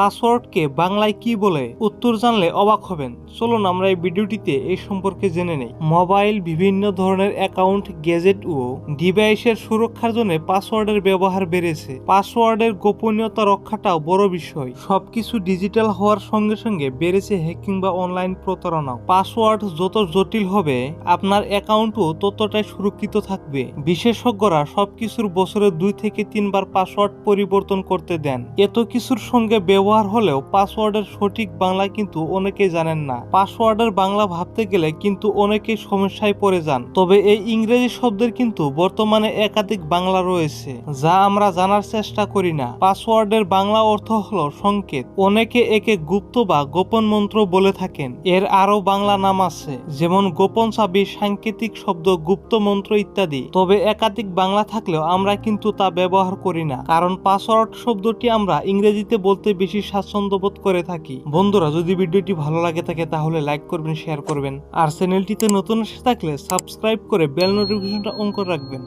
পাসওয়ার্ডকে বাংলায় কি বলে? উত্তর জানলে অবাক হবেন। চলুন আমরা এই ভিডিওটিতে এই সম্পর্কে জেনে নেই। মোবাইল, বিভিন্ন ধরনের অ্যাকাউন্ট, গ্যাজেট ও ডিভাইসের সুরক্ষার জন্য পাসওয়ার্ডের ব্যবহার বেড়েছে। পাসওয়ার্ডের গোপনীয়তা রক্ষাটাও বড় বিষয়। সবকিছু ডিজিটাল হওয়ার সঙ্গে সঙ্গে বেড়েছে হ্যাকিং বা অনলাইন প্রতারণাও। পাসওয়ার্ড যত জটিল হবে, আপনার অ্যাকাউন্টও ততটাই সুরক্ষিত থাকবে। বিশেষজ্ঞরা সবকিছুর বছরে 2 থেকে 3 বার পাসওয়ার্ড পরিবর্তন করতে দেন। এত কিছুর সঙ্গে ব্যবহার হলেও পাসওয়ার্ডের সঠিক বাংলা কিন্তু অনেকেই জানেন না। পাসওয়ার্ডের বাংলা ভাবতে গেলে কিন্তু অনেকেই সমস্যায় পড়ে যান। তবে এই ইংরেজি শব্দের কিন্তু বর্তমানে একাধিক বাংলা রয়েছে, যা আমরা জানার চেষ্টা করি না। পাসওয়ার্ডের বাংলা অর্থ হলো সংকেত। অনেকে একে গুপ্ত বা গোপন মন্ত্র বলে থাকেন। এর আরো বাংলা নাম আছে, যেমন গোপন চাবি, সাংকেতিক শব্দ, গুপ্ত মন্ত্র ইত্যাদি। তবে একাধিক বাংলা থাকলেও আমরা কিন্তু তা ব্যবহার করি না, কারণ পাসওয়ার্ড শব্দটি আমরা ইংরেজিতে বলতে বেশি স্বাচ্ছন্দ্য বোধ করে থাকি। বন্ধুরা, যদি ভিডিওটি ভালো লাগে থাকে তাহলে লাইক করবেন, শেয়ার করবেন, আর চ্যানেলটিতে নতুন এসে থাকলে সাবস্ক্রাইব করে বেল নোটিফিকেশনটা অন করে রাখবেন।